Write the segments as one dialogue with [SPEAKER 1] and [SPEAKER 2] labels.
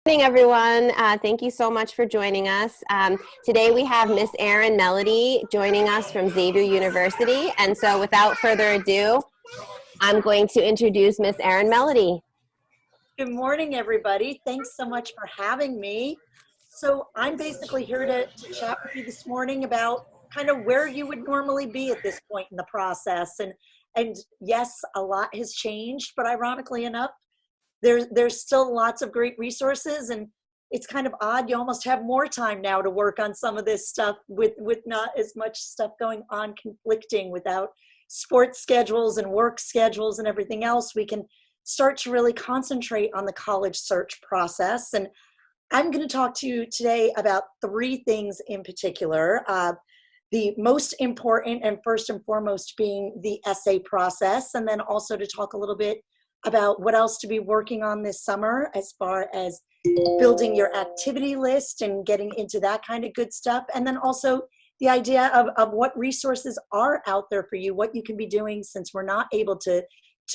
[SPEAKER 1] Morning, everyone. Thank you so much for joining us. Today we have Miss Erin Melody joining us from Xavier University. And so without further ado, I'm going to introduce Miss Erin Melody.
[SPEAKER 2] Good morning, everybody. Thanks so much for having me. So I'm basically here to chat with you this morning about kind of where you would normally be at this point in the process. And yes, a lot has changed, but ironically enough, there's still lots of great resources, and it's kind of odd. You almost have more time now to work on some of this stuff with not as much stuff going on conflicting without sports schedules and work schedules and everything else. We can start to really concentrate on the college search process. And I'm going to talk to you today about three things in particular. The most important and first and foremost being the essay process, and then also to talk a little bit about what else to be working on this summer as far as building your activity list and getting into that kind of good stuff. And then also the idea of what resources are out there for you, what you can be doing since we're not able to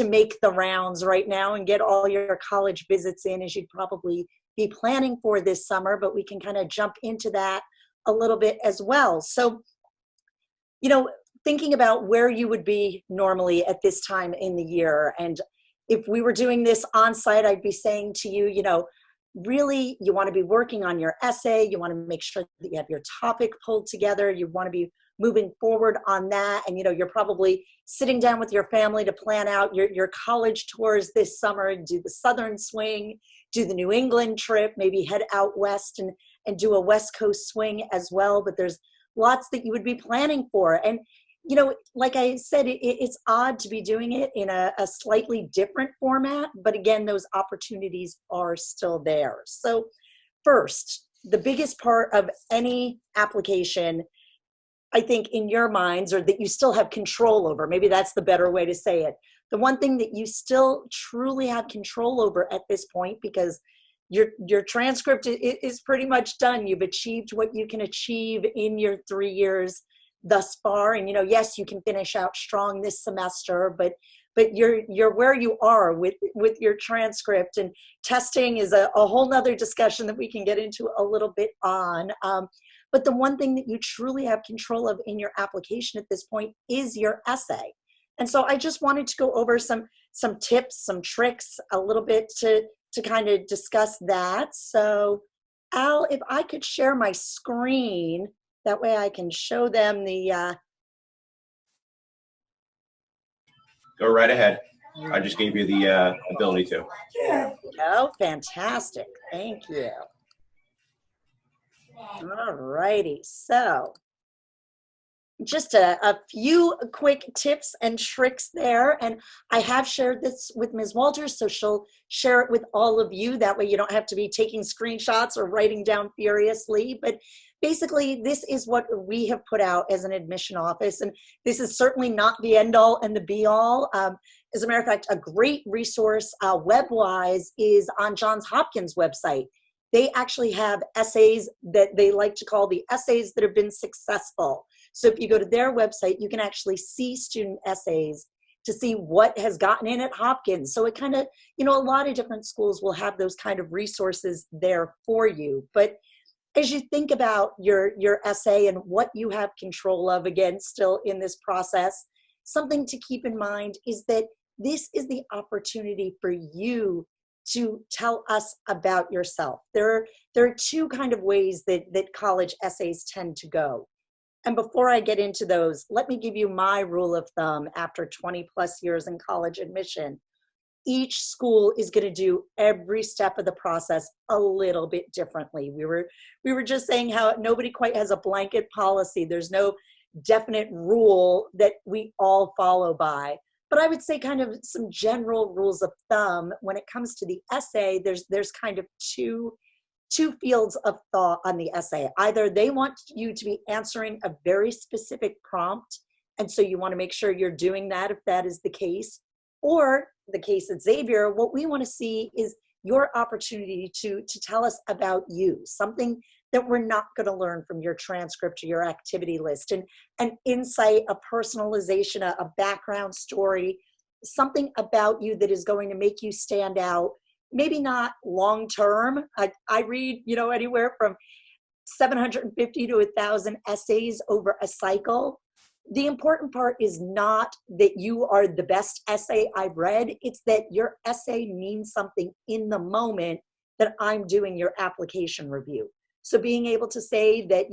[SPEAKER 2] make the rounds right now and get all your college visits in as you'd probably be planning for this summer, but we can kind of jump into that a little bit as well. So, thinking about where you would be normally at this time in the year, and if we were doing this on site, I'd be saying to you, really you want to be working on your essay. You want to make sure that you have your topic pulled together. You want to be moving forward on that. And, you're probably sitting down with your family to plan out your college tours this summer, do the Southern swing, do the New England trip, maybe head out west and do a West Coast swing as well. But there's lots that you would be planning for. And like I said, it's odd to be doing it in a slightly different format, but again, those opportunities are still there. So first, the biggest part of any application, I think in your minds, or that you still have control over, maybe that's the better way to say it. The one thing that you still truly have control over at this point, because your transcript is pretty much done. You've achieved what you can achieve in your 3 years thus far, and yes, you can finish out strong this semester, but you're where you are with your transcript, and testing is a whole nother discussion that we can get into a little bit on. But the one thing that you truly have control of in your application at this point is your essay. And so I just wanted to go over some tips, some tricks, a little bit to kind of discuss that. So Al, if I could share my screen, that way I can show them the...
[SPEAKER 3] Go right ahead. I just gave you the ability to.
[SPEAKER 2] Oh, fantastic. Thank you. All righty. So just a few quick tips and tricks there. And I have shared this with Ms. Walters, so she'll share it with all of you. That way you don't have to be taking screenshots or writing down furiously. But basically, this is what we have put out as an admission office. And this is certainly not the end all and the be all. As a matter of fact, a great resource web-wise is on Johns Hopkins website. They actually have essays that they like to call the essays that have been successful. So if you go to their website, you can actually see student essays to see what has gotten in at Hopkins. So it kind of, a lot of different schools will have those kind of resources there for you. But as you think about your essay and what you have control of, again, still in this process, something to keep in mind is that this is the opportunity for you to tell us about yourself. There are two kind of ways that college essays tend to go. And before I get into those, let me give you my rule of thumb after 20 plus years in college admission. Each school is going to do every step of the process a little bit differently. We were just saying how nobody quite has a blanket policy. There's no definite rule that we all follow by. But I would say kind of some general rules of thumb when it comes to the essay. There's kind of two fields of thought on the essay. Either they want you to be answering a very specific prompt, and so you want to make sure you're doing that if that is the case. Or the case at Xavier, what we want to see is your opportunity to tell us about you, something that we're not going to learn from your transcript or your activity list, and an insight, a personalization, a background story, something about you that is going to make you stand out maybe not long term. I read, anywhere from 750 to 1,000 essays over a cycle. The important part is not that you are the best essay I've read. It's that your essay means something in the moment that I'm doing your application review. So being able to say that,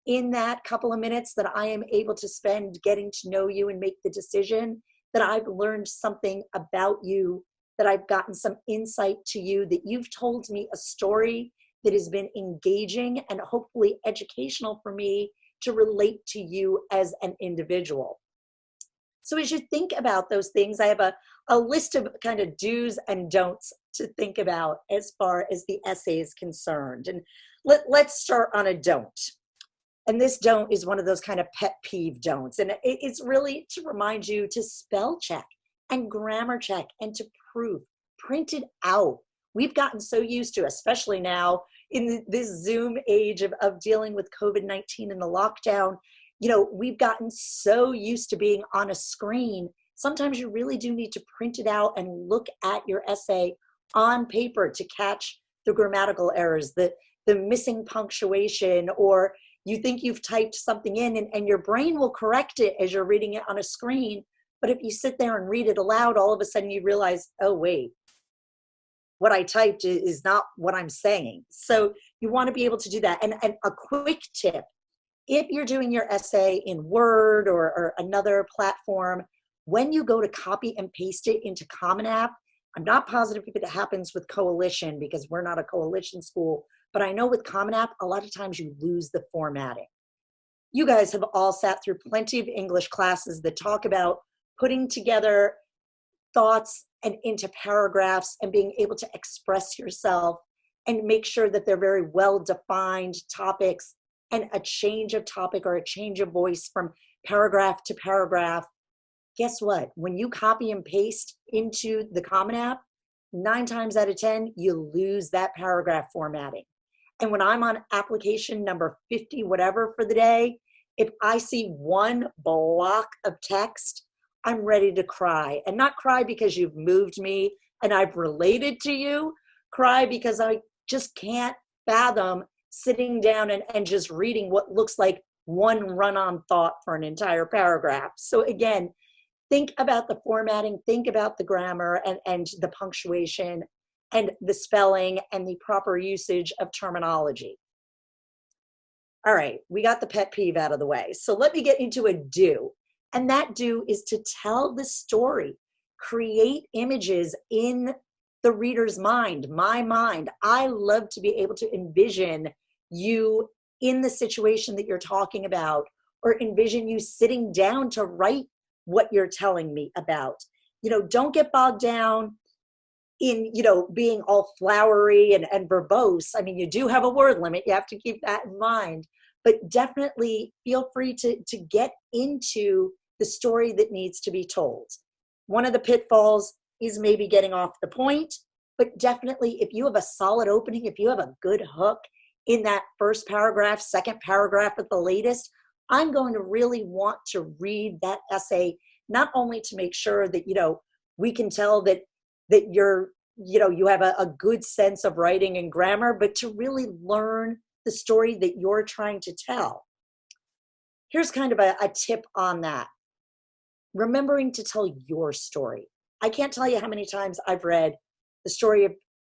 [SPEAKER 2] in that couple of minutes that I am able to spend getting to know you and make the decision, that I've learned something about you, that I've gotten some insight to you, that you've told me a story that has been engaging and hopefully educational for me to relate to you as an individual. So as you think about those things, I have a list of kind of do's and don'ts to think about as far as the essay is concerned. And let's start on a don't. And this don't is one of those kind of pet peeve don'ts. And it's really to remind you to spell check and grammar check and to print it out. We've gotten so used to, especially now in this Zoom age of dealing with COVID-19 and the lockdown, we've gotten so used to being on a screen. Sometimes you really do need to print it out and look at your essay on paper to catch the grammatical errors, the missing punctuation, or you think you've typed something in and your brain will correct it as you're reading it on a screen. But if you sit there and read it aloud, all of a sudden you realize, oh, wait, what I typed is not what I'm saying. So you want to be able to do that. And a quick tip, if you're doing your essay in Word or another platform, when you go to copy and paste it into Common App, I'm not positive if it happens with Coalition because we're not a Coalition school, but I know with Common App, a lot of times you lose the formatting. You guys have all sat through plenty of English classes that talk about putting together thoughts and into paragraphs and being able to express yourself and make sure that they're very well-defined topics, and a change of topic or a change of voice from paragraph to paragraph. Guess what? When you copy and paste into the Common App, 9 times out of 10, you lose that paragraph formatting. And when I'm on application number 50, whatever for the day, if I see one block of text, I'm ready to cry. And not cry because you've moved me and I've related to you. Cry because I just can't fathom sitting down and just reading what looks like one run-on thought for an entire paragraph. So again, think about the formatting, think about the grammar and the punctuation and the spelling and the proper usage of terminology. All right, we got the pet peeve out of the way. So let me get into a do. And that do is to tell the story, create images in the reader's mind, my mind. I love to be able to envision you in the situation that you're talking about, or envision you sitting down to write what you're telling me about. Don't get bogged down in, being all flowery and verbose. I mean, you do have a word limit. You have to keep that in mind. But definitely feel free to get into the story that needs to be told. One of the pitfalls is maybe getting off the point, but definitely if you have a solid opening, if you have a good hook in that first paragraph, second paragraph at the latest, I'm going to really want to read that essay, not only to make sure that, we can tell that you're, you have a good sense of writing and grammar, but to really learn the story that you're trying to tell. Here's kind of a tip on that. Remembering to tell your story. I can't tell you how many times I've read the story of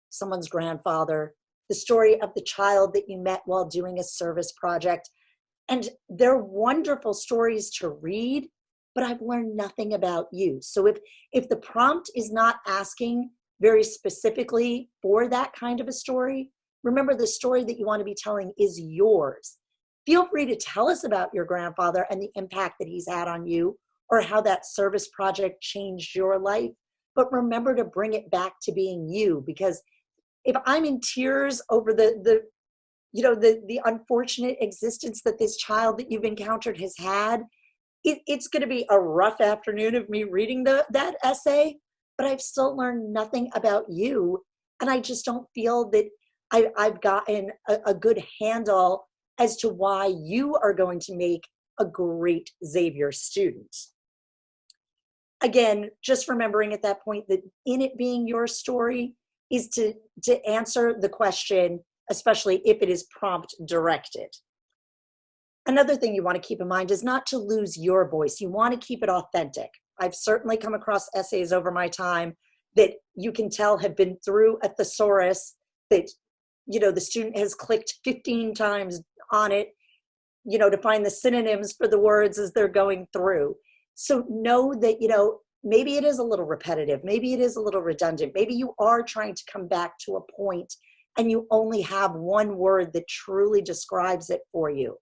[SPEAKER 2] someone's grandfather, the story of the child that you met while doing a service project. And they're wonderful stories to read, but I've learned nothing about you. So if the prompt is not asking very specifically for that kind of a story, remember the story that you want to be telling is yours. Feel free to tell us about your grandfather and the impact that he's had on you, or how that service project changed your life. But remember to bring it back to being you, because if I'm in tears over the unfortunate existence that this child that you've encountered has had, it's going to be a rough afternoon of me reading that essay, but I've still learned nothing about you. And I just don't feel that I've gotten a good handle as to why you are going to make a great Xavier student. Again, just remembering at that point that in it being your story, is to answer the question, especially if it is prompt directed. Another thing you want to keep in mind is not to lose your voice. You want to keep it authentic. I've certainly come across essays over my time that you can tell have been through a thesaurus, that, the student has clicked 15 times on it, to find the synonyms for the words as they're going through. So know that, maybe it is a little repetitive. Maybe it is a little redundant. Maybe you are trying to come back to a point and you only have one word that truly describes it for you.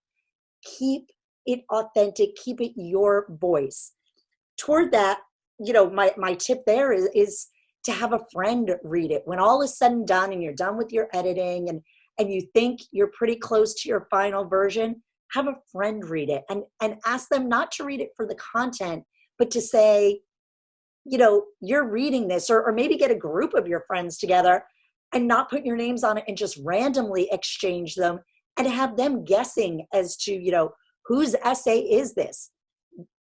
[SPEAKER 2] Keep it authentic. Keep it your voice. Toward that, my tip there is to have a friend read it. When all is said and done and you're done with your editing and you think you're pretty close to your final version, have a friend read it and ask them not to read it for the content, but to say, you're reading this, or maybe get a group of your friends together and not put your names on it and just randomly exchange them and have them guessing as to, whose essay is this?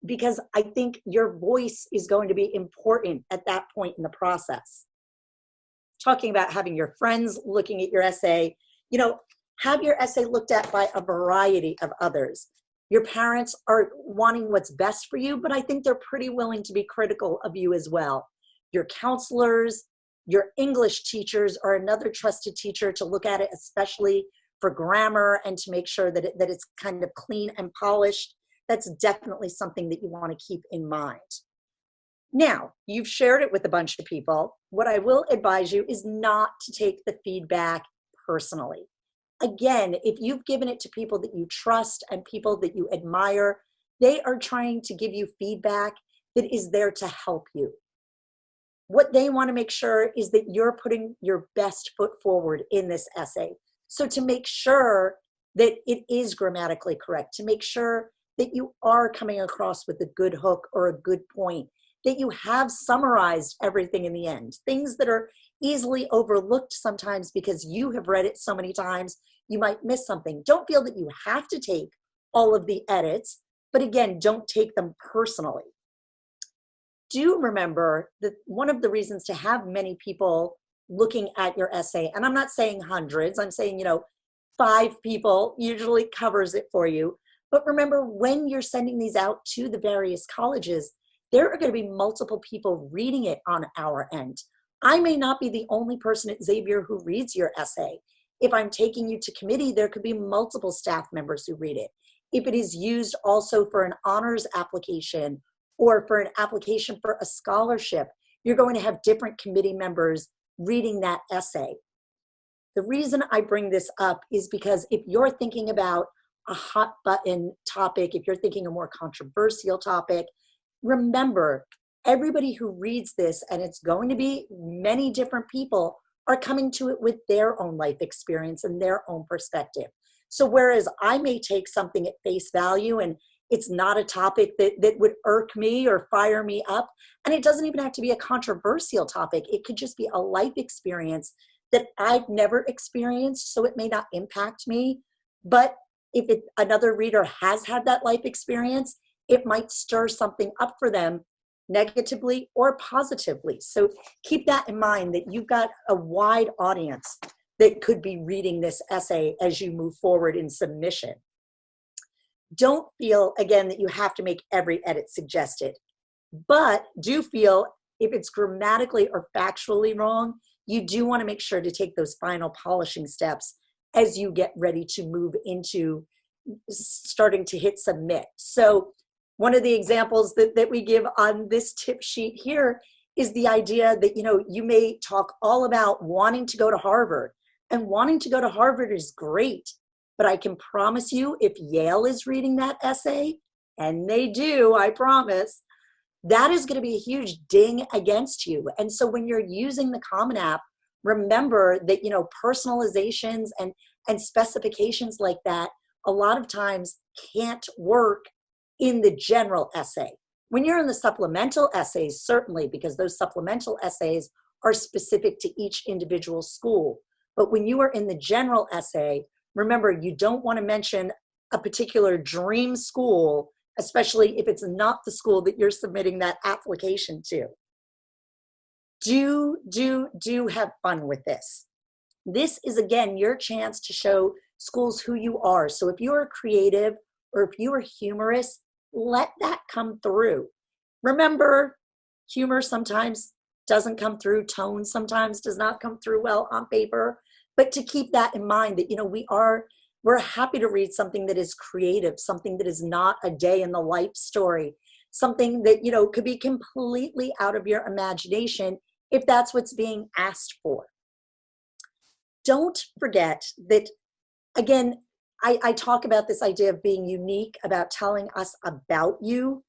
[SPEAKER 2] Because I think your voice is going to be important at that point in the process. Talking about having your friends looking at your essay, have your essay looked at by a variety of others. Your parents are wanting what's best for you, but I think they're pretty willing to be critical of you as well. Your counselors, your English teachers are another trusted teacher to look at it, especially for grammar and to make sure that it's kind of clean and polished. That's definitely something that you want to keep in mind. Now, you've shared it with a bunch of people. What I will advise you is not to take the feedback personally. Again, if you've given it to people that you trust and people that you admire, they are trying to give you feedback that is there to help you. What they want to make sure is that you're putting your best foot forward in this essay. So to make sure that it is grammatically correct, to make sure that you are coming across with a good hook or a good point, that you have summarized everything in the end. Things that are easily overlooked sometimes because you have read it so many times, you might miss something. Don't feel that you have to take all of the edits, but again, don't take them personally. Do remember that one of the reasons to have many people looking at your essay, and I'm not saying hundreds, I'm saying, 5 people usually covers it for you. But remember, when you're sending these out to the various colleges, there are going to be multiple people reading it on our end. I may not be the only person at Xavier who reads your essay. If I'm taking you to committee, there could be multiple staff members who read it. If it is used also for an honors application or for an application for a scholarship, you're going to have different committee members reading that essay. The reason I bring this up is because if you're thinking about a hot button topic, if you're thinking a more controversial topic, remember, everybody who reads this, and it's going to be many different people, are coming to it with their own life experience and their own perspective. So whereas I may take something at face value and it's not a topic that would irk me or fire me up, and it doesn't even have to be a controversial topic. It could just be a life experience that I've never experienced, so it may not impact me. But if another reader has had that life experience, it might stir something up for them negatively or positively. So keep that in mind, that you've got a wide audience that could be reading this essay as you move forward in submission. Don't feel, again, that you have to make every edit suggested, but do feel if it's grammatically or factually wrong, you do want to make sure to take those final polishing steps as you get ready to move into starting to hit submit. So one of the examples that we give on this tip sheet here is the idea that, you may talk all about wanting to go to Harvard, and wanting to go to Harvard is great. But I can promise you, if Yale is reading that essay, and they do, I promise, that is going to be a huge ding against you. And so when you're using the Common App, remember that, personalizations and specifications like that a lot of times can't work in the general essay. When you're in the supplemental essays, certainly, because those supplemental essays are specific to each individual school. But when you are in the general essay, remember, you don't want to mention a particular dream school, especially if it's not the school that you're submitting that application to. do have fun with this. This is, again, your chance to show schools who you are. So if you're creative or if you are humorous, let that come through. Remember, humor sometimes doesn't come through, tone sometimes does not come through well on paper, but to keep that in mind that, we're happy to read something that is creative, something that is not a day in the life story, something that, could be completely out of your imagination if that's what's being asked for. Don't forget that, again, I talk about this idea of being unique, about telling us about you.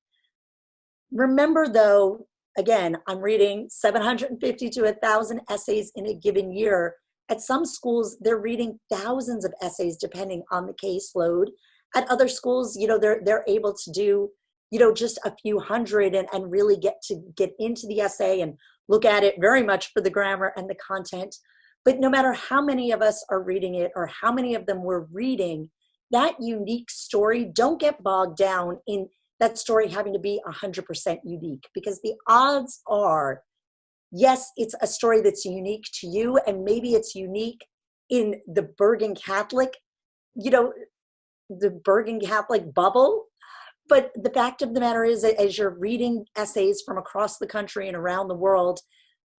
[SPEAKER 2] Remember, though, again, I'm reading 750 to 1,000 essays in a given year. At some schools, they're reading thousands of essays depending on the caseload. At other schools, they're able to do, just a few hundred and really get into the essay and look at it very much for the grammar and the content. But no matter how many of us are reading it or how many of them we're reading, that unique story, don't get bogged down in that story having to be 100% unique, because the odds are, yes, it's a story that's unique to you, and maybe it's unique in the Bergen Catholic, the Bergen Catholic bubble. But the fact of the matter is that as you're reading essays from across the country and around the world,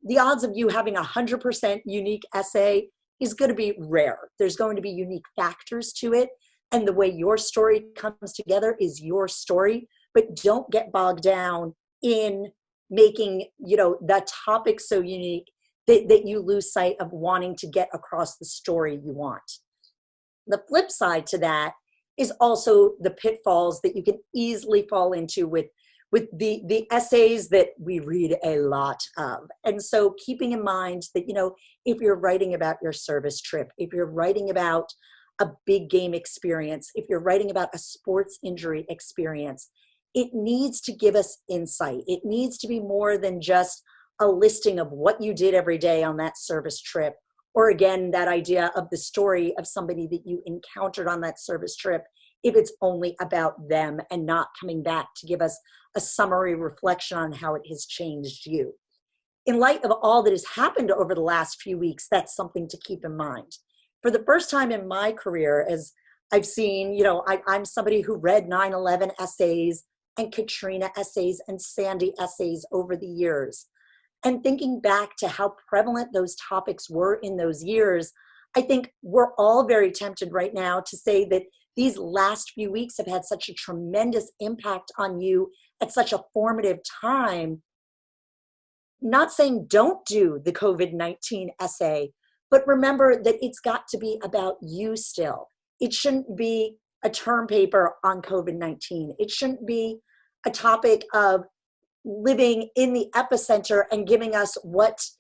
[SPEAKER 2] the odds of you having 100% unique essay is going to be rare. There's going to be unique factors to it. And the way your story comes together is your story. But don't get bogged down in making, the topic so unique that you lose sight of wanting to get across the story you want. The flip side to that is also the pitfalls that you can easily fall into with the essays that we read a lot of. And so keeping in mind that, if you're writing about your service trip, if you're writing about a big game experience, if you're writing about a sports injury experience, it needs to give us insight. It needs to be more than just a listing of what you did every day on that service trip. Or again, that idea of the story of somebody that you encountered on that service trip, if it's only about them and not coming back to give us a summary reflection on how it has changed you. In light of all that has happened over the last few weeks, that's something to keep in mind. For the first time in my career, as I've seen, I'm somebody who read 9/11 essays and Katrina essays and Sandy essays over the years. And thinking back to how prevalent those topics were in those years, I think we're all very tempted right now to say that these last few weeks have had such a tremendous impact on you at such a formative time. Not saying don't do the COVID-19 essay, but remember that it's got to be about you still. It shouldn't be a term paper on COVID-19. It shouldn't be a topic of living in the epicenter and giving us what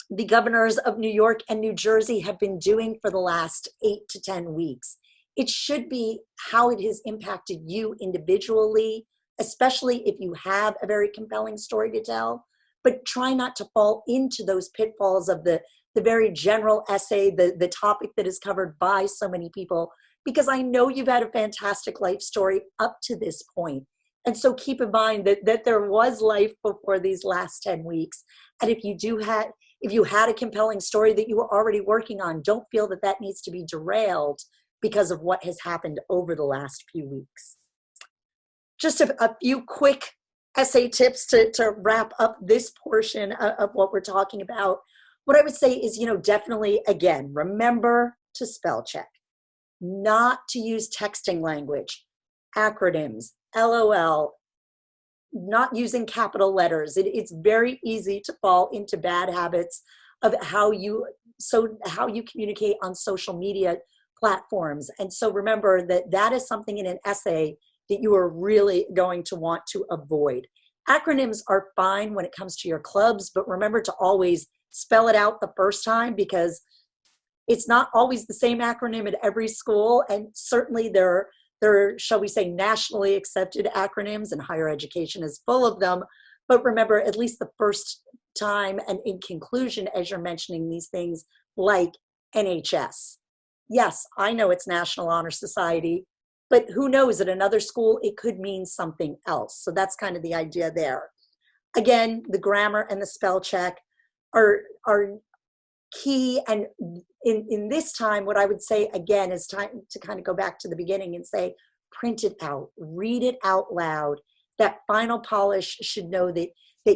[SPEAKER 2] the governors of New York and New Jersey have been doing for the last 8 to 10 weeks. It should be how it has impacted you individually, especially if you have a very compelling story to tell, but try not to fall into those pitfalls of the very general essay, the topic that is covered by so many people, because I know you've had a fantastic life story up to this point. And so keep in mind that there was life before these last 10 weeks. And if you had a compelling story that you were already working on, don't feel that needs to be derailed because of what has happened over the last few weeks. Just a few quick essay tips to wrap up this portion of what we're talking about. What I would say is, definitely, again, remember to spell check, not to use texting language, acronyms, LOL, not using capital letters. It's very easy to fall into bad habits of how you communicate on social media platforms. And so remember that is something in an essay that you are really going to want to avoid. Acronyms are fine when it comes to your clubs, but remember to always spell it out the first time, because it's not always the same acronym at every school. And certainly there are, shall we say, nationally accepted acronyms, and higher education is full of them. But remember, at least the first time and in conclusion, as you're mentioning these things like NHS. Yes, I know it's National Honor Society, but who knows, at another school, it could mean something else. So that's kind of the idea there. Again, the grammar and the spell check are key. And in this time, what I would say again is time to kind of go back to the beginning and say, print it out, read it out loud. That final polish should know that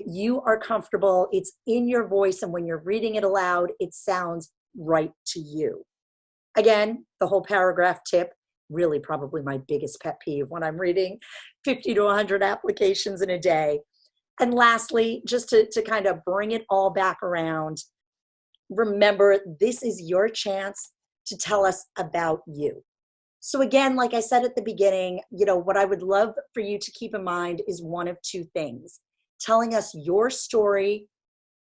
[SPEAKER 2] you are comfortable, it's in your voice, and when you're reading it aloud, it sounds right to you. Again, the whole paragraph tip, really probably my biggest pet peeve when I'm reading 50 to 100 applications in a day. And lastly, just to kind of bring it all back around, remember, this is your chance to tell us about you. So again, like I said at the beginning, what I would love for you to keep in mind is one of two things: telling us your story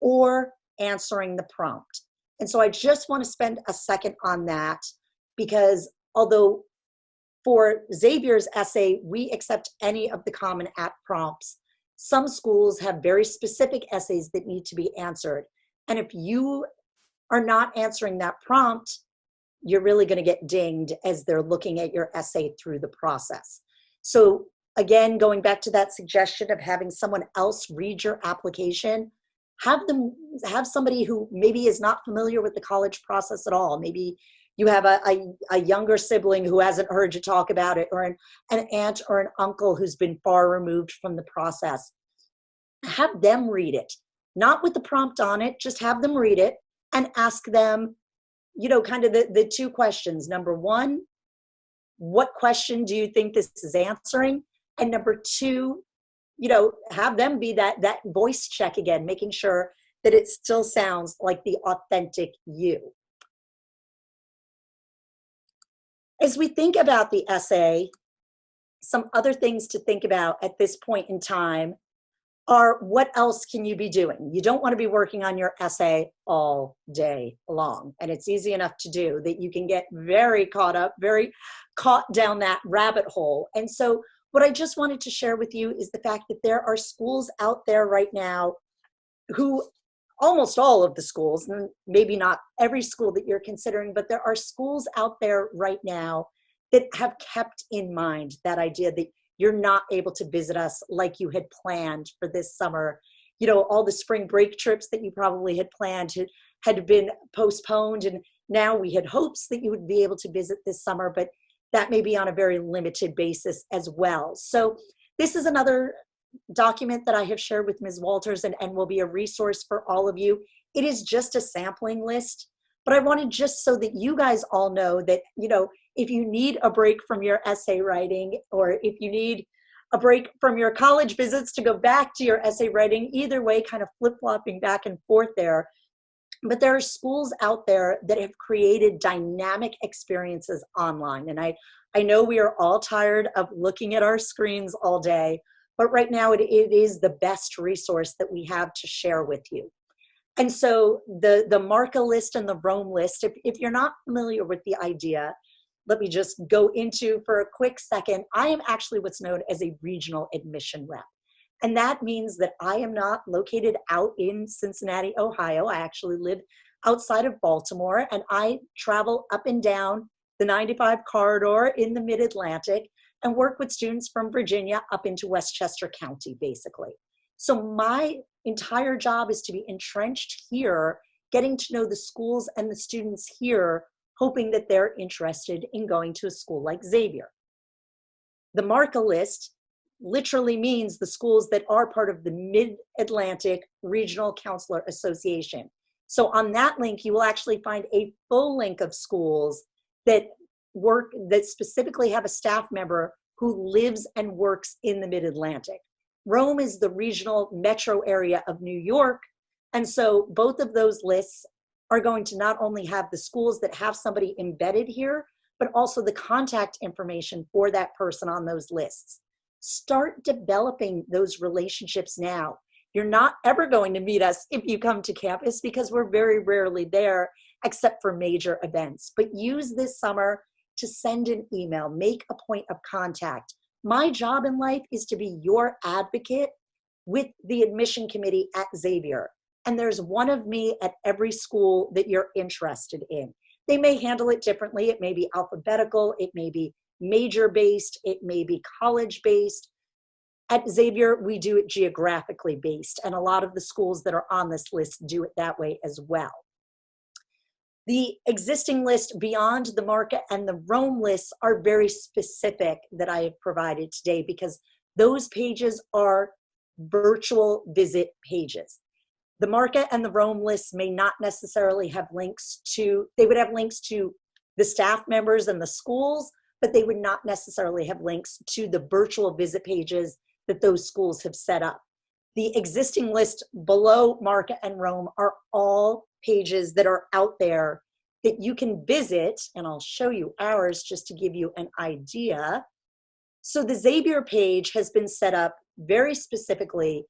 [SPEAKER 2] or answering the prompt. And so I just want to spend a second on that, because although for Xavier's essay, we accept any of the Common App prompts, some schools have very specific essays that need to be answered. And if you are not answering that prompt, you're really going to get dinged as they're looking at your essay through the process. So again, going back to that suggestion of having someone else read your application, have somebody who maybe is not familiar with the college process at all. Maybe you have a younger sibling who hasn't heard you talk about it, or an aunt or an uncle who's been far removed from the process. Have them read it, not with the prompt on it, just have them read it and ask them, kind of the two questions. Number one, what question do you think this is answering? And number two, have them be that voice check again, making sure that it still sounds like the authentic you. As we think about the essay, some other things to think about at this point in time are, what else can you be doing? You don't want to be working on your essay all day long. And it's easy enough to do that you can get very caught down that rabbit hole. And so what I just wanted to share with you is the fact that there are schools out there right now who, almost all of the schools, and maybe not every school that you're considering, but there are schools out there right now that have kept in mind that idea that you're not able to visit us like you had planned for this summer. All the spring break trips that you probably had planned had been postponed, and now we had hopes that you would be able to visit this summer, but that may be on a very limited basis as well. So this is another document that I have shared with Ms. Walters and will be a resource for all of you. It is just a sampling list, but I wanted just so that you guys all know that, if you need a break from your essay writing, or if you need a break from your college visits to go back to your essay writing, either way, kind of flip-flopping back and forth there. But there are schools out there that have created dynamic experiences online. And I know we are all tired of looking at our screens all day, but right now it is the best resource that we have to share with you. And so the Marca list and the Rome list, if you're not familiar with the idea, let me just go into for a quick second. I am actually what's known as a regional admission rep. And that means that I am not located out in Cincinnati, Ohio. I actually live outside of Baltimore, and I travel up and down the 95 corridor in the Mid-Atlantic and work with students from Virginia up into Westchester County, basically. So my entire job is to be entrenched here, getting to know the schools and the students here, hoping that they're interested in going to a school like Xavier. The Marca list literally means the schools that are part of the Mid-Atlantic Regional Counselor Association. So on that link, you will actually find a full link of schools that specifically have a staff member who lives and works in the Mid-Atlantic. Rome is the regional metro area of New York. And so both of those lists are going to not only have the schools that have somebody embedded here, but also the contact information for that person on those lists. Start developing those relationships now. You're not ever going to meet us if you come to campus, because we're very rarely there except for major events. But use this summer to send an email, make a point of contact. My job in life is to be your advocate with the admission committee at Xavier. And there's one of me at every school that you're interested in. They may handle it differently. It may be alphabetical. It may be major-based. It may be college-based. At Xavier, we do it geographically based, and a lot of the schools that are on this list do it that way as well. The existing list beyond the market and the Rome lists are very specific that I have provided today, because those pages are virtual visit pages. The market and the Rome lists may not necessarily have links to, they would have links to the staff members and the schools, but they would not necessarily have links to the virtual visit pages that those schools have set up. The existing list below market and Rome are all pages that are out there that you can visit, and I'll show you ours just to give you an idea. So the Xavier page has been set up very specifically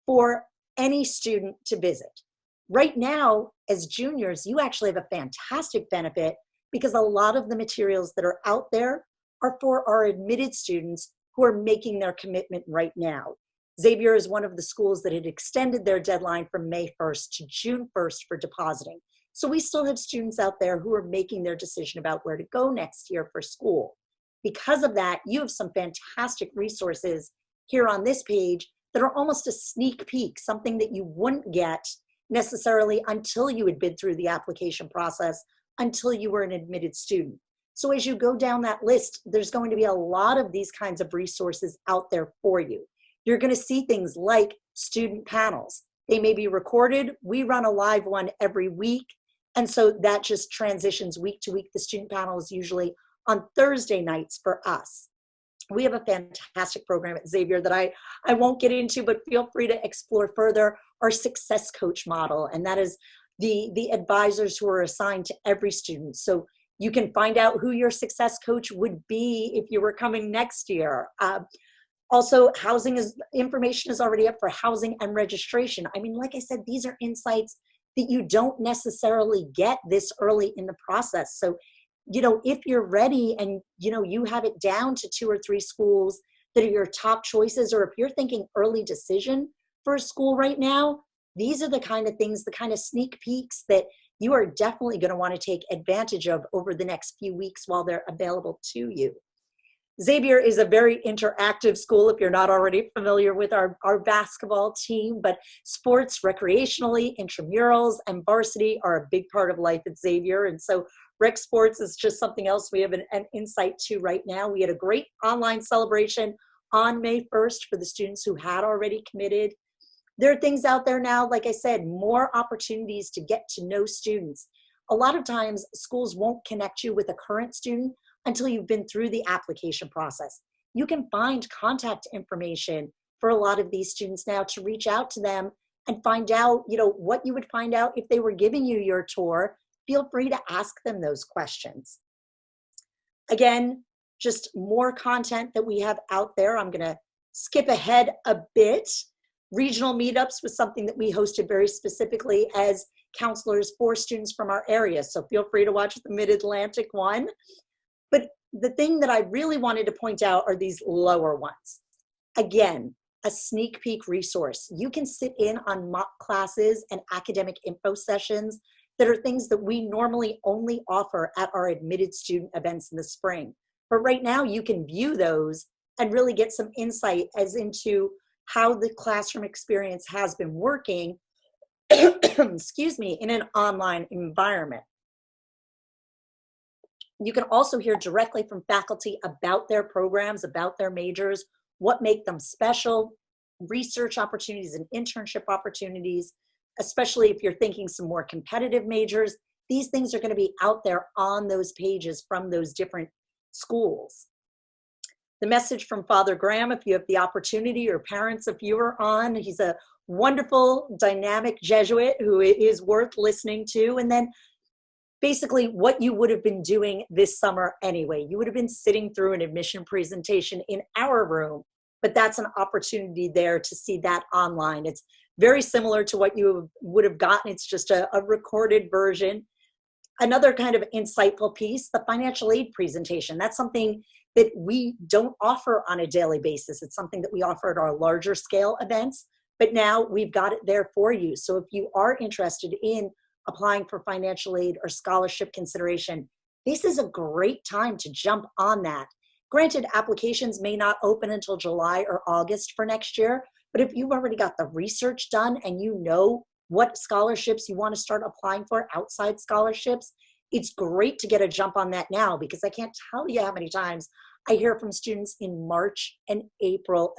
[SPEAKER 2] for any student to visit. Right now, as juniors, you actually have a fantastic benefit, because a lot of the materials that are out there are for our admitted students who are making their commitment right now. Xavier is one of the schools that had extended their deadline from May 1st to June 1st for depositing. So we still have students out there who are making their decision about where to go next year for school. Because of that, you have some fantastic resources here on this page that are almost a sneak peek, something that you wouldn't get necessarily until you had been through the application process, until you were an admitted student. So as you go down that list, there's going to be a lot of these kinds of resources out there for you. You're going to see things like student panels. They may be recorded. We run a live one every week. And so that just transitions week to week. The student panel is usually on Thursday nights for us. We have a fantastic program at Xavier that I won't get into, but feel free to explore further, our success coach model. And that is the advisors who are assigned to every student. So you can find out who your success coach would be if you were coming next year. Also, information is already up for housing and registration. I mean, like I said, these are insights that you don't necessarily get this early in the process. So, if you're ready and, you have it down to 2 or 3 schools that are your top choices, or if you're thinking early decision for a school right now, these are the kind of things, the kind of sneak peeks that you are definitely going to want to take advantage of over the next few weeks while they're available to you. Xavier is a very interactive school, if you're not already familiar with our basketball team, but sports recreationally, intramurals, and varsity are a big part of life at Xavier. And so rec sports is just something else we have an insight to right now. We had a great online celebration on May 1st for the students who had already committed. There are things out there now, like I said, more opportunities to get to know students. A lot of times schools won't connect you with a current student until you've been through the application process. You can find contact information for a lot of these students now to reach out to them and find out, what you would find out if they were giving you your tour. Feel free to ask them those questions. Again, just more content that we have out there. I'm going to skip ahead a bit. Regional meetups was something that we hosted very specifically as counselors for students from our area. So feel free to watch the Mid-Atlantic one. But the thing that I really wanted to point out are these lower ones. Again, a sneak peek resource. You can sit in on mock classes and academic info sessions that are things that we normally only offer at our admitted student events in the spring. But right now you can view those and really get some insight as into how the classroom experience has been working, excuse me, in an online environment. You can also hear directly from faculty about their programs, about their majors, what make them special, research opportunities and internship opportunities, especially if you're thinking some more competitive majors. These things are going to be out there on those pages from those different schools. The message from Father Graham, if you have the opportunity, or parents, if you are on, he's a wonderful, dynamic Jesuit who is worth listening to. And then basically what you would have been doing this summer anyway. You would have been sitting through an admission presentation in our room, but that's an opportunity there to see that online. It's very similar to what you would have gotten. It's just a recorded version. Another kind of insightful piece, the financial aid presentation. That's something that we don't offer on a daily basis. It's something that we offer at our larger scale events, but now we've got it there for you. So if you are interested in applying for financial aid or scholarship consideration, this is a great time to jump on that. Granted, applications may not open until July or August for next year, but if you've already got the research done and you know what scholarships you want to start applying for outside scholarships, it's great to get a jump on that now, because I can't tell you how many times I hear from students in March and April,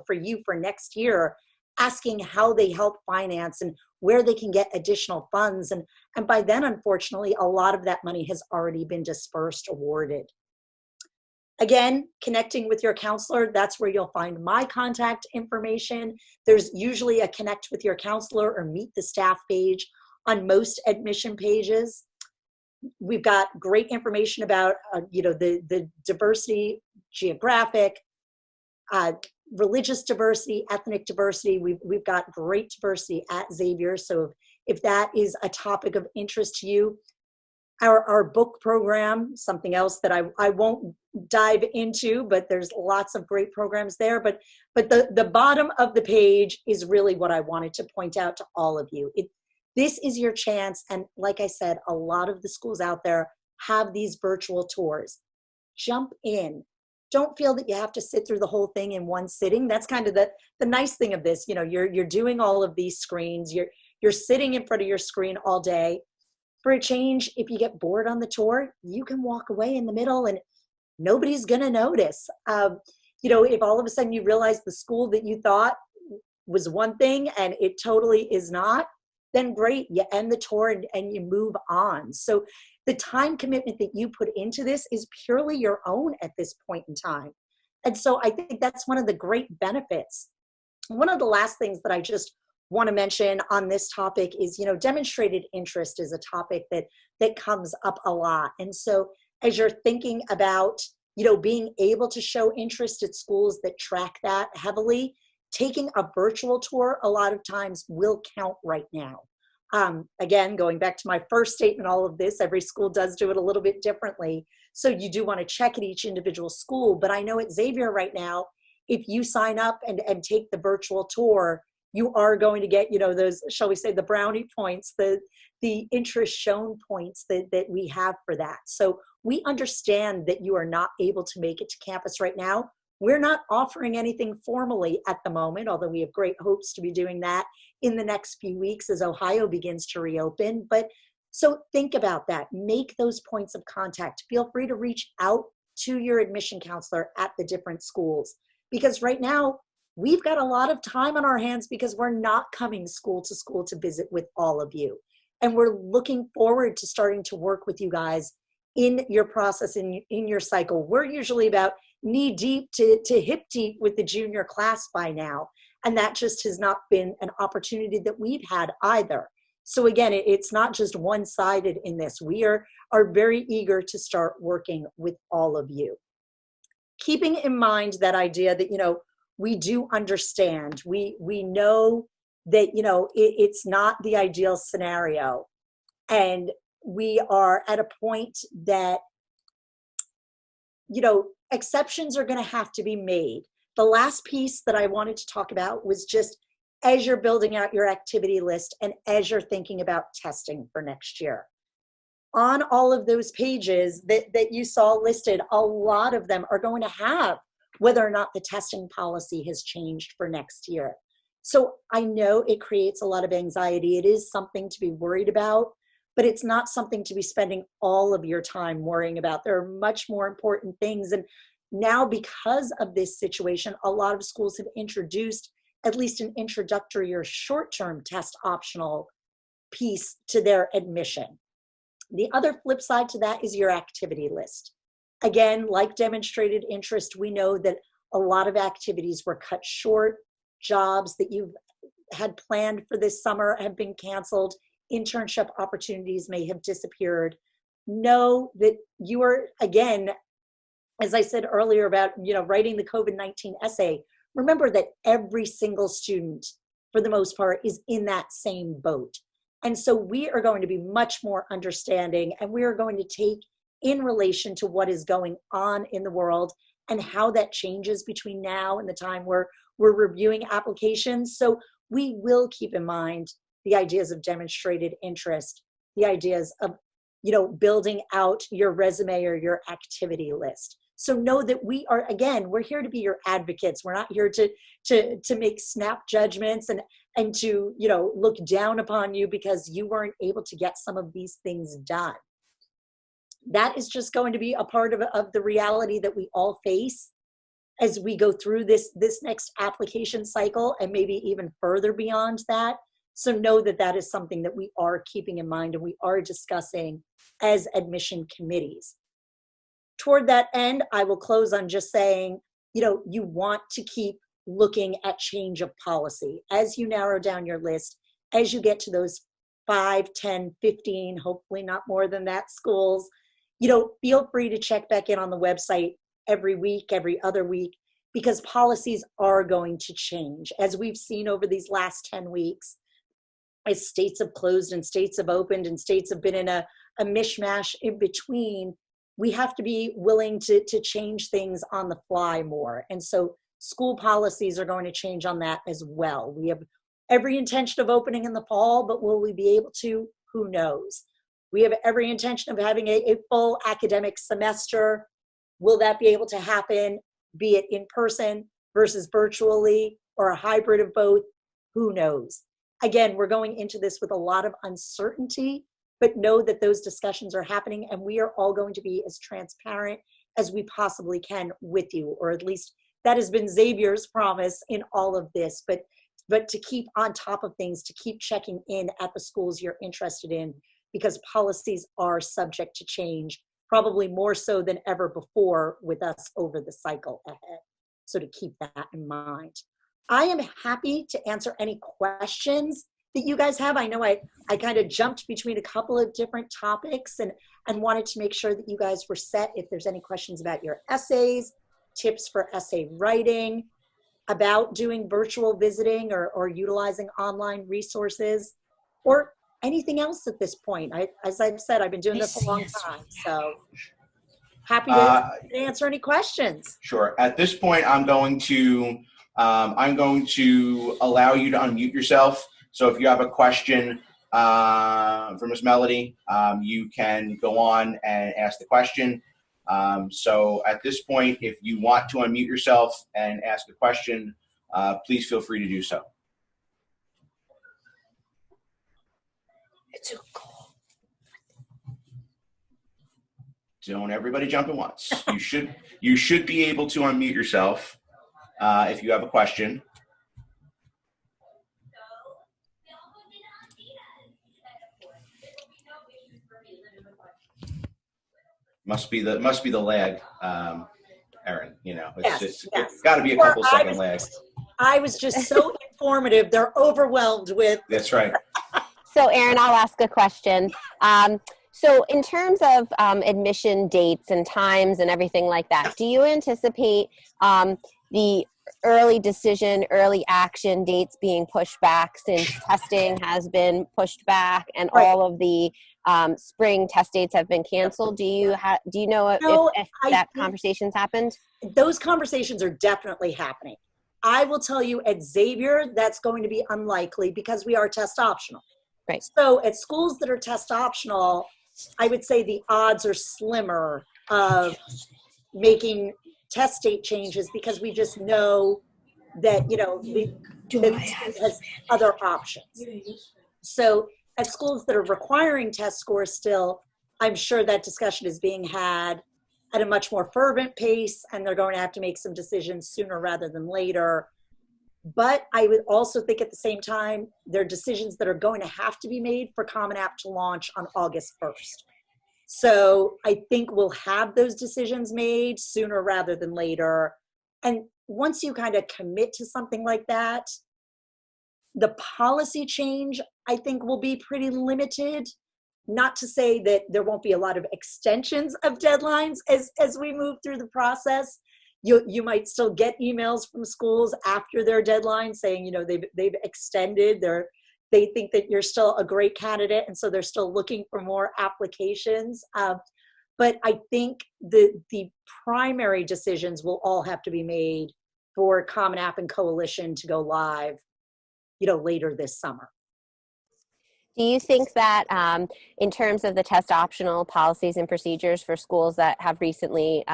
[SPEAKER 2] for next year, asking how they help finance and where they can get additional funds. And by then, unfortunately, a lot of that money has already been dispersed, awarded. Again, connecting with your counselor, that's where you'll find my contact information. There's usually a connect with your counselor or meet the staff page on most admission pages. We've got great information about, the diversity, geographic, religious diversity, ethnic diversity. We've got great diversity at Xavier. So if that is a topic of interest to you, our book program, something else that I won't dive into, but there's lots of great programs there. But the bottom of the page is really what I wanted to point out to all of you. This is your chance. And like I said, a lot of the schools out there have these virtual tours. Jump in. Don't feel that you have to sit through the whole thing in one sitting. That's kind of the nice thing of this. You're doing all of these screens. You're sitting in front of your screen all day. For a change, if you get bored on the tour, you can walk away in the middle and nobody's going to notice. If all of a sudden you realize the school that you thought was one thing and it totally is not, then great, you end the tour and you move on. So the time commitment that you put into this is purely your own at this point in time. And so I think that's one of the great benefits. One of the last things that I just want to mention on this topic is, demonstrated interest is a topic that comes up a lot. And so as you're thinking about, being able to show interest at schools that track that heavily, taking a virtual tour a lot of times will count right now. Again, going back to my first statement, all of this, every school does do it a little bit differently. So you do want to check at each individual school. But I know at Xavier right now, if you sign up and take the virtual tour, you are going to get, those, shall we say, the brownie points, the interest shown points that we have for that. So we understand that you are not able to make it to campus right now. We're not offering anything formally at the moment, although we have great hopes to be doing that in the next few weeks as Ohio begins to reopen. But so think about that. Make those points of contact. Feel free to reach out to your admission counselor at the different schools, because right now, we've got a lot of time on our hands because we're not coming school to visit with all of you. And we're looking forward to starting to work with you guys in your process, in your cycle. We're usually about knee deep to hip deep with the junior class by now. And that just has not been an opportunity that we've had either. So again, it's not just one-sided in this. We are very eager to start working with all of you. Keeping in mind that idea that, we do understand. We know that, it's not the ideal scenario. And we are at a point that, exceptions are going to have to be made. The last piece that I wanted to talk about was just as you're building out your activity list and as you're thinking about testing for next year. On all of those pages that you saw listed, a lot of them are going to have whether or not the testing policy has changed for next year. So I know it creates a lot of anxiety. It is something to be worried about, but it's not something to be spending all of your time worrying about. There are much more important things. And now because of this situation, a lot of schools have introduced at least an introductory or short-term test optional piece to their admission. The other flip side to that is your activity list. Again, like demonstrated interest, we know that a lot of activities were cut short. Jobs that you've had planned for this summer have been canceled. Internship opportunities may have disappeared. Know that you are, again, as I said earlier about, writing the COVID-19 essay, remember that every single student, for the most part, is in that same boat. And so we are going to be much more understanding, and we are going to take in relation to what is going on in the world and how that changes between now and the time we're reviewing applications. So we will keep in mind the ideas of demonstrated interest, the ideas of, building out your resume or your activity list. So know that we're here to be your advocates. We're not here to make snap judgments and to, look down upon you because you weren't able to get some of these things done. That is just going to be a part of the reality that we all face as we go through this next application cycle and maybe even further beyond that. So know that that is something that we are keeping in mind and we are discussing as admission committees. Toward that end, I will close on just saying, you want to keep looking at change of policy as you narrow down your list, as you get to those 5, 10, 15, hopefully not more than that schools. Feel free to check back in on the website every week, every other week, because policies are going to change. As we've seen over these last 10 weeks, as states have closed and states have opened and states have been in a mishmash in between, we have to be willing to change things on the fly more. And so school policies are going to change on that as well. We have every intention of opening in the fall, but will we be able to? Who knows? We have every intention of having a full academic semester. Will that be able to happen, be it in person versus virtually or a hybrid of both? Who knows? Again, we're going into this with a lot of uncertainty, but know that those discussions are happening and we are all going to be as transparent as we possibly can with you, or at least that has been Xavier's promise in all of this, but to keep on top of things, to keep checking in at the schools you're interested in, because policies are subject to change, probably more so than ever before with us over the cycle ahead. So to keep that in mind. I am happy to answer any questions that you guys have. I know I kind of jumped between a couple of different topics and wanted to make sure that you guys were set. If there's any questions about your essays, tips for essay writing, about doing virtual visiting or utilizing online resources, or anything else at this point. As I've said, I've been doing this a long time, so happy to answer any questions.
[SPEAKER 3] Sure. At this point, I'm going to allow you to unmute yourself. So if you have a question for Ms. Melody, you can go on and ask the question. So at this point, if you want to unmute yourself and ask a question, please feel free to do so. It's a call. Don't everybody jump at once. You should be able to unmute yourself if you have a question. Must be the lag, Erin. It's got to be a couple second lag.
[SPEAKER 2] I was just so informative. They're overwhelmed with.
[SPEAKER 3] That's right.
[SPEAKER 1] So Erin, I'll ask a question. So in terms of admission dates and times and everything like that, do you anticipate the early decision, early action dates being pushed back since testing has been pushed back and all of the spring test dates have been canceled? Do you know if that conversation's happened?
[SPEAKER 2] Those conversations are definitely happening. I will tell you at Xavier, that's going to be unlikely because we are test optional.
[SPEAKER 1] Right.
[SPEAKER 2] So at schools that are test optional, I would say the odds are slimmer of making test date changes because we just know that, that has other options. So at schools that are requiring test scores still, I'm sure that discussion is being had at a much more fervent pace, and they're going to have to make some decisions sooner rather than later. But I would also think at the same time, there are decisions that are going to have to be made for Common App to launch on August 1st. So I think we'll have those decisions made sooner rather than later. And once you kind of commit to something like that, the policy change, I think, will be pretty limited. Not to say that there won't be a lot of extensions of deadlines as we move through the process. You might still get emails from schools after their deadline saying, they've extended they think that you're still a great candidate, and so they're still looking for more applications. But I think the primary decisions will all have to be made for Common App and Coalition to go live, later this summer.
[SPEAKER 1] Do you think that in terms of the test optional policies and procedures for schools that have recently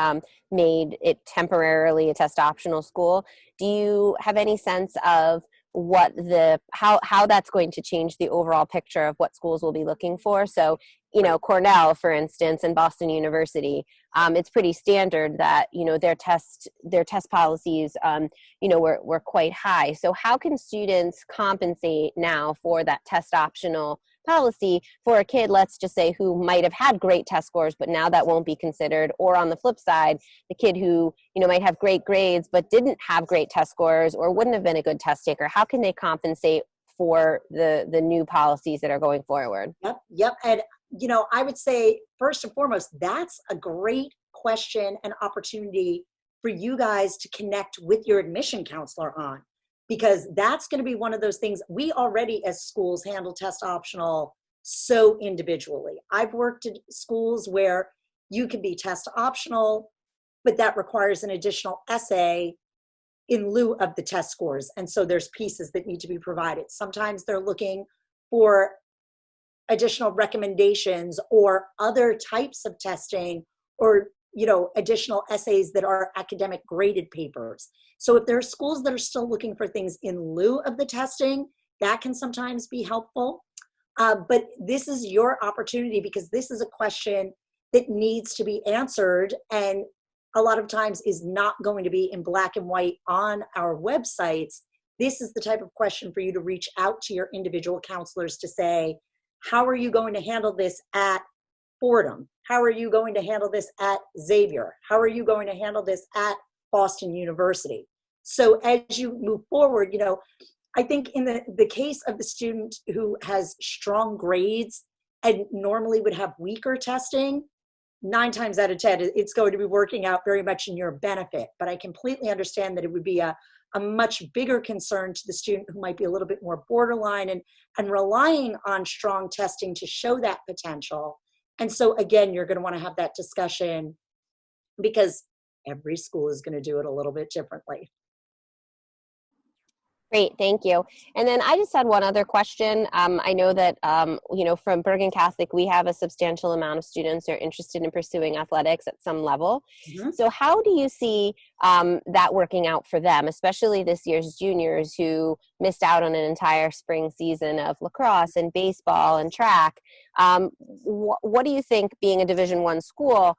[SPEAKER 1] made it temporarily a test optional school, do you have any sense of what how that's going to change the overall picture of what schools will be looking for? So, Cornell, for instance, and Boston University, it's pretty standard that, their test policies, were quite high. So how can students compensate now for that test optional policy for a kid, let's just say, who might have had great test scores, but now that won't be considered? Or on the flip side, the kid who, might have great grades, but didn't have great test scores or wouldn't have been a good test taker. How can they compensate for the new policies that are going forward?
[SPEAKER 2] Yep. And, I would say, first and foremost, that's a great question and opportunity for you guys to connect with your admission counselor on, because that's going to be one of those things. We already, as schools, handle test optional so individually. I've worked at schools where you can be test optional, but that requires an additional essay in lieu of the test scores. And so there's pieces that need to be provided. Sometimes they're looking for additional recommendations or other types of testing, or additional essays that are academic graded papers. So if there are schools that are still looking for things in lieu of the testing, that can sometimes be helpful. But this is your opportunity, because this is a question that needs to be answered, and a lot of times is not going to be in black and white on our websites. This is the type of question for you to reach out to your individual counselors to say, how are you going to handle this at Fordham? How are you going to handle this at Xavier? How are you going to handle this at Boston University? So as you move forward, I think in the case of the student who has strong grades and normally would have weaker testing, 9 times out of 10, it's going to be working out very much in your benefit. But I completely understand that it would be a much bigger concern to the student who might be a little bit more borderline and relying on strong testing to show that potential. And so again, you're going to want to have that discussion, because every school is going to do it a little bit differently.
[SPEAKER 1] Great, thank you. And then I just had one other question. I know that, from Bergen Catholic, we have a substantial amount of students who are interested in pursuing athletics at some level. Mm-hmm. So how do you see that working out for them, especially this year's juniors who missed out on an entire spring season of lacrosse and baseball and track? What do you think, being a Division I school,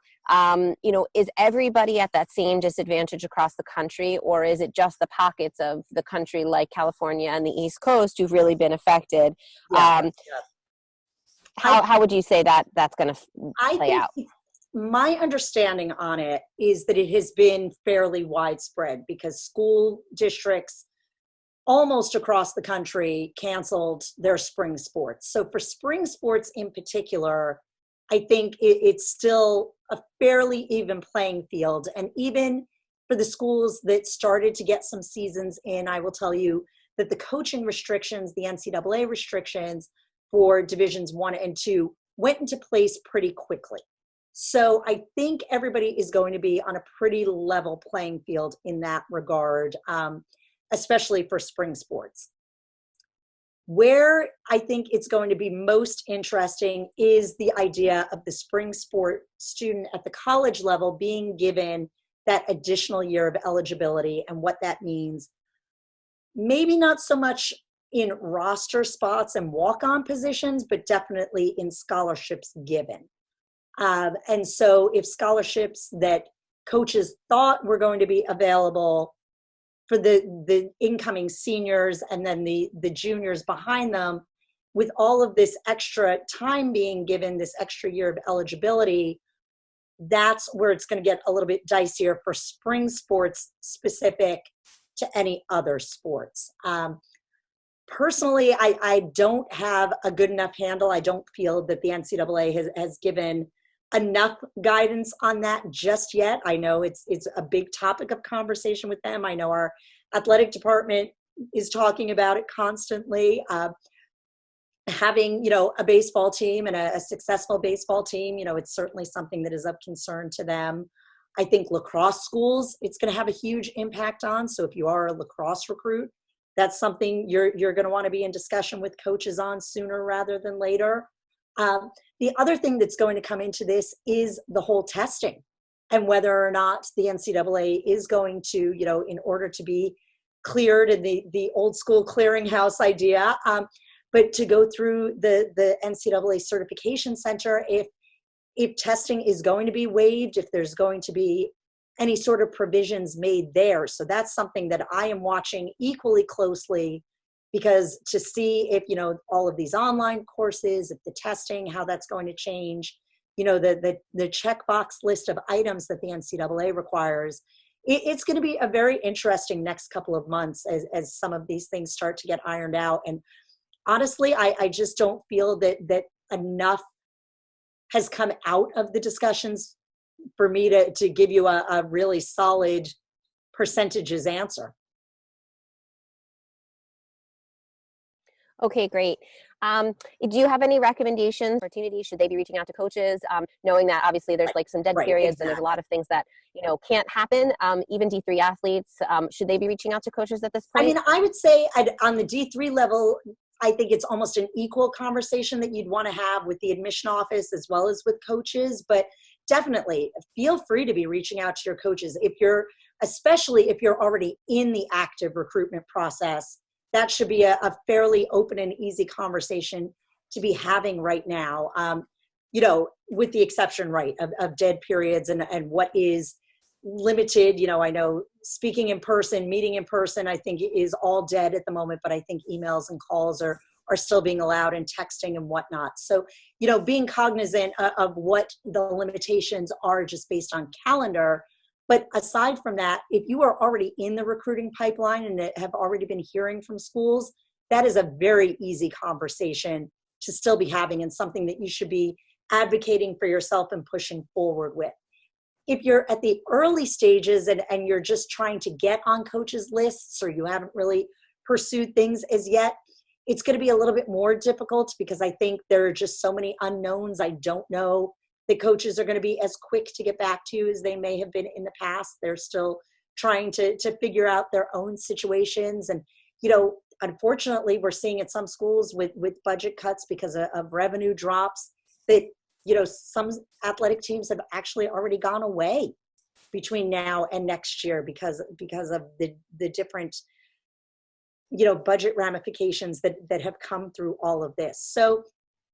[SPEAKER 1] is everybody at that same disadvantage across the country, or is it just the pockets of the country like California and the East Coast who've really been affected? Yeah. How would you say that's going to play out?
[SPEAKER 2] My understanding on it is that it has been fairly widespread, because school districts almost across the country canceled their spring sports. So for spring sports in particular, I think it's still a fairly even playing field. And even for the schools that started to get some seasons in, I will tell you that the coaching restrictions, the NCAA restrictions for Divisions I and II went into place pretty quickly. So I think everybody is going to be on a pretty level playing field in that regard, especially for spring sports. Where I think it's going to be most interesting is the idea of the spring sport student at the college level being given that additional year of eligibility and what that means. Maybe not so much in roster spots and walk-on positions, but definitely in scholarships given. And so if scholarships that coaches thought were going to be available for the incoming seniors and then the juniors behind them, with all of this extra time being given, this extra year of eligibility, that's where it's going to get a little bit dicier for spring sports specific to any other sports. Personally, I don't have a good enough handle. I don't feel that the NCAA has given enough guidance on that just yet. I know it's a big topic of conversation with them. I know our athletic department is talking about it constantly. Having, a baseball team and a successful baseball team, it's certainly something that is of concern to them. I think lacrosse schools, it's going to have a huge impact on. So if you are a lacrosse recruit, That's something you're going to want to be in discussion with coaches on sooner rather than later. The other thing that's going to come into this is the whole testing, and whether or not the NCAA is going to, in order to be cleared in the old school clearinghouse idea, but to go through the NCAA certification center, if testing is going to be waived, if there's going to be any sort of provisions made there. So that's something that I am watching equally closely, because to see if, all of these online courses, if the testing, how that's going to change, the checkbox list of items that the NCAA requires. It's going to be a very interesting next couple of months as some of these things start to get ironed out. And honestly, I just don't feel that enough has come out of the discussions for me to give you a really solid percentages answer.
[SPEAKER 1] Okay, great. Do you have any recommendations, opportunities? Should they be reaching out to coaches, knowing that obviously there's like some dead periods, and there's a lot of things that, can't happen, even D3 athletes, should they be reaching out to coaches at this point?
[SPEAKER 2] I mean, I would say on the D3 level, I think it's almost an equal conversation that you'd want to have with the admission office as well as with coaches, but definitely feel free to be reaching out to your coaches. Especially if you're already in the active recruitment process, that should be a fairly open and easy conversation to be having right now, with the exception, right, of dead periods and what is limited. I know speaking in person, meeting in person, I think is all dead at the moment, but I think emails and calls are still being allowed, and texting and whatnot. So, being cognizant of what the limitations are just based on calendar. But aside from that, if you are already in the recruiting pipeline and have already been hearing from schools, that is a very easy conversation to still be having, and something that you should be advocating for yourself and pushing forward with. If you're at the early stages and you're just trying to get on coaches' lists, or you haven't really pursued things as yet, it's going to be a little bit more difficult, because I think there are just so many unknowns. I don't know that coaches are going to be as quick to get back to you as they may have been in the past. They're still trying to figure out their own situations. And, unfortunately, we're seeing at some schools with budget cuts because of revenue drops that, some athletic teams have actually already gone away between now and next year because of the different, budget ramifications that have come through all of this. So,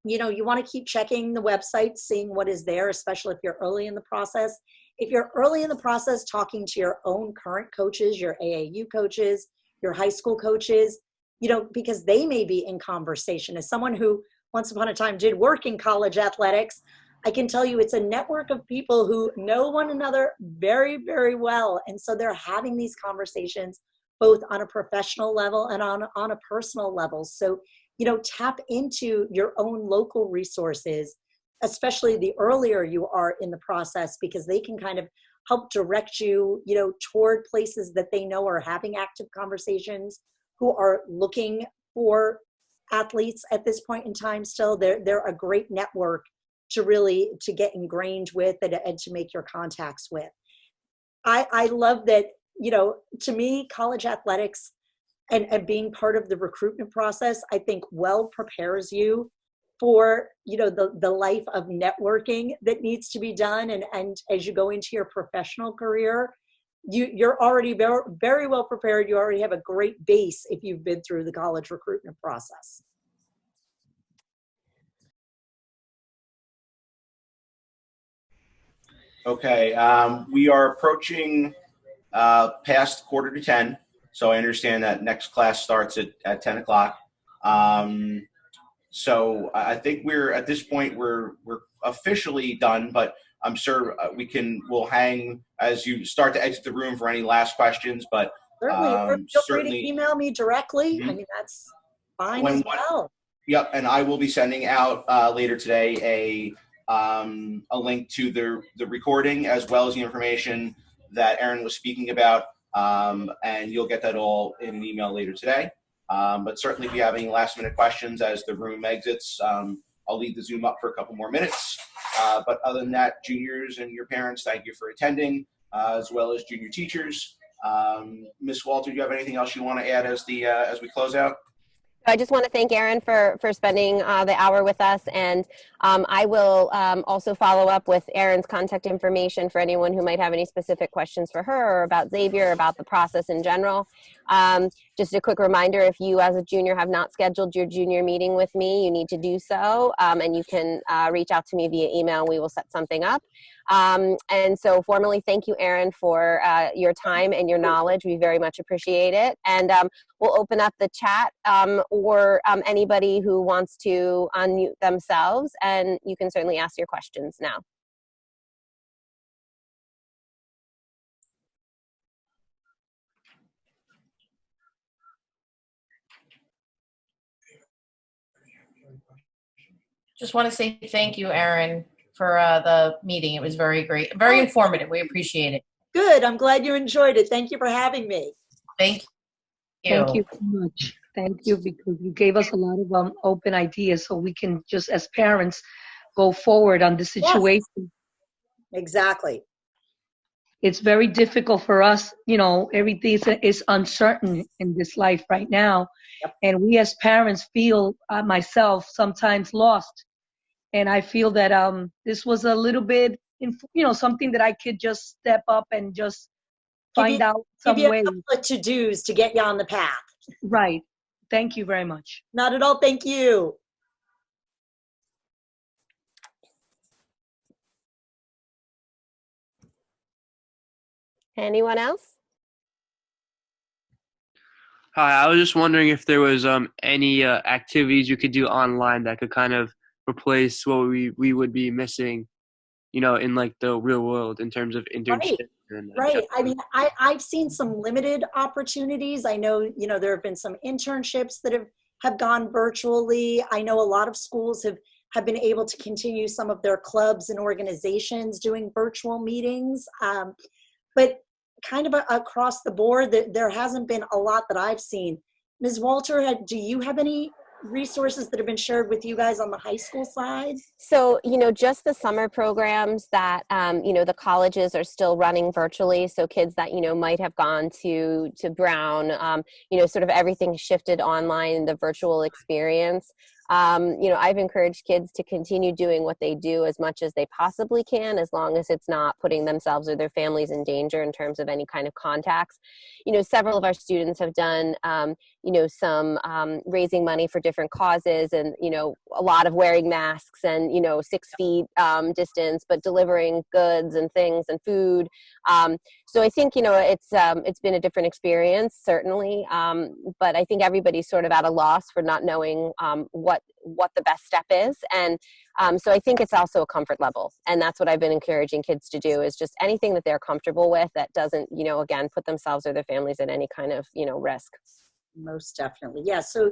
[SPEAKER 2] you want to keep checking the website, seeing what is there, especially if you're early in the process. If you're early in the process, talking to your own current coaches, your AAU coaches, your high school coaches, because they may be in conversation. As someone who once upon a time did work in college athletics, I can tell you it's a network of people who know one another very, very well. And so they're having these conversations both on a professional level and on a personal level. So, tap into your own local resources, especially the earlier you are in the process, because they can kind of help direct you, toward places that they know are having active conversations, who are looking for athletes at this point in time still. They're a great network to get ingrained with and to make your contacts with. I love that, to me, college athletics and being part of the recruitment process, I think well prepares you for, the life of networking that needs to be done. And as you go into your professional career, you're already very, very well prepared. You already have a great base if you've been through the college recruitment process.
[SPEAKER 3] Okay, we are approaching past 9:45, so I understand that next class starts at 10 o'clock. So I think at this point we're officially done, but I'm sure we'll hang as you start to exit the room for any last questions. But
[SPEAKER 2] Certainly, feel free to email me directly.
[SPEAKER 3] Mm-hmm.
[SPEAKER 2] I mean, that's fine as well.
[SPEAKER 3] Yep, and I will be sending out later today a link to the recording, as well as the information that Erin was speaking about, and you'll get that all in an email later today. But certainly, if you have any last-minute questions as the room exits, I'll leave the Zoom up for a couple more minutes. But other than that, juniors and your parents, thank you for attending, as well as junior teachers. Ms. Walter, do you have anything else you want to add as we close out?
[SPEAKER 1] I just want to thank Erin for spending the hour with us, and I will also follow up with Erin's contact information for anyone who might have any specific questions for her or about Xavier, or about the process in general. Just a quick reminder, if you as a junior have not scheduled your junior meeting with me, you need to do so, and you can reach out to me via email. We will set something up. And so formally, thank you, Erin, for your time and your knowledge. We very much appreciate it. And we'll open up the chat, or anybody who wants to unmute themselves, and you can certainly ask your questions now.
[SPEAKER 4] Just want to say thank you, Erin, for the meeting. It was very great, very informative. We appreciate it.
[SPEAKER 2] Good. I'm glad you enjoyed it. Thank you for having me.
[SPEAKER 4] Thank you.
[SPEAKER 5] Thank you so much. Thank you, because you gave us a lot of open ideas, so we can just, as parents, go forward on the situation.
[SPEAKER 2] Yes. Exactly.
[SPEAKER 5] It's very difficult for us, everything is uncertain in this life right now.
[SPEAKER 2] Yep.
[SPEAKER 5] And we as parents feel, myself, sometimes lost. And I feel that this was a little bit, something that I could just step up and just find out some way.
[SPEAKER 2] Give you a couple of to-dos to get you on the path.
[SPEAKER 5] Right. Thank you very much.
[SPEAKER 2] Not at all. Thank you.
[SPEAKER 1] Anyone else?
[SPEAKER 6] Hi, I was just wondering if there was any activities you could do online that could kind of replace what we would be missing, in like the real world in terms of internships.
[SPEAKER 2] Right. I mean, I've seen some limited opportunities. I know, there have been some internships that have gone virtually. I know a lot of schools have been able to continue some of their clubs and organizations doing virtual meetings. But kind of across the board, there hasn't been a lot that I've seen. Ms. Walter, do you have any resources that have been shared with you guys on the high school side?
[SPEAKER 1] So, just the summer programs that, the colleges are still running virtually. So kids that, might have gone to Brown, sort of everything shifted online, the virtual experience. I've encouraged kids to continue doing what they do as much as they possibly can, as long as it's not putting themselves or their families in danger in terms of any kind of contacts. Several of our students have done, some raising money for different causes, and, a lot of wearing masks and, 6 feet distance, but delivering goods and things and food. So I think, it's been a different experience, certainly. But I think everybody's sort of at a loss for not knowing what the best step is. And so I think it's also a comfort level. And that's what I've been encouraging kids to do, is just anything that they're comfortable with that doesn't, again, put themselves or their families at any kind of, risk.
[SPEAKER 2] Most definitely. Yeah. So,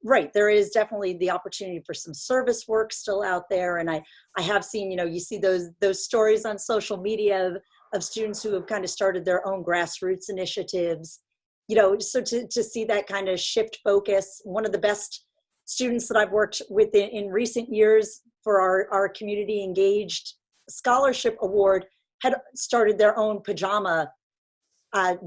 [SPEAKER 2] right. There is definitely the opportunity for some service work still out there. And I have seen, you see those stories on social media of students who have kind of started their own grassroots initiatives, so to see that kind of shift focus. One of the best students that I've worked with in recent years for our community engaged scholarship award had started their own pajama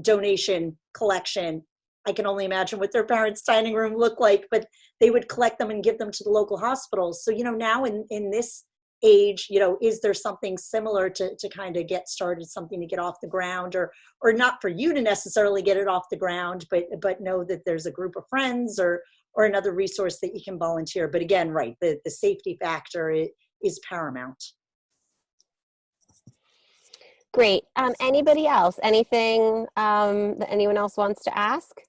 [SPEAKER 2] donation collection. I can only imagine what their parents' dining room looked like, but they would collect them and give them to the local hospitals. So, now in this age, is there something similar to kind of get started, something to get off the ground, or not for you to necessarily get it off the ground, but know that there's a group of friends or another resource that you can volunteer. But again, right, the safety factor is paramount.
[SPEAKER 1] Great. Anybody else? Anything that anyone else wants to ask?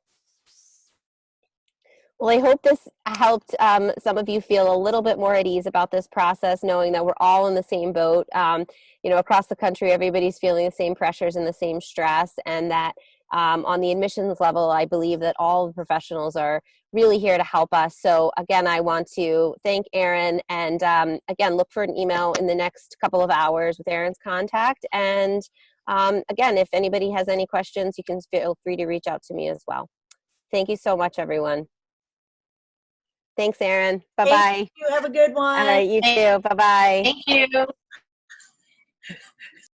[SPEAKER 1] Well, I hope this helped some of you feel a little bit more at ease about this process, knowing that we're all in the same boat. Across the country, everybody's feeling the same pressures and the same stress, and that on the admissions level, I believe that all the professionals are really here to help us. So again, I want to thank Erin, and again, look for an email in the next couple of hours with Erin's contact. And again, if anybody has any questions, you can feel free to reach out to me as well. Thank you so much, everyone. Thanks, Erin. Bye-bye.
[SPEAKER 2] Thank you. Have a good one.
[SPEAKER 1] All right, you too. Bye-bye.
[SPEAKER 4] Thank you.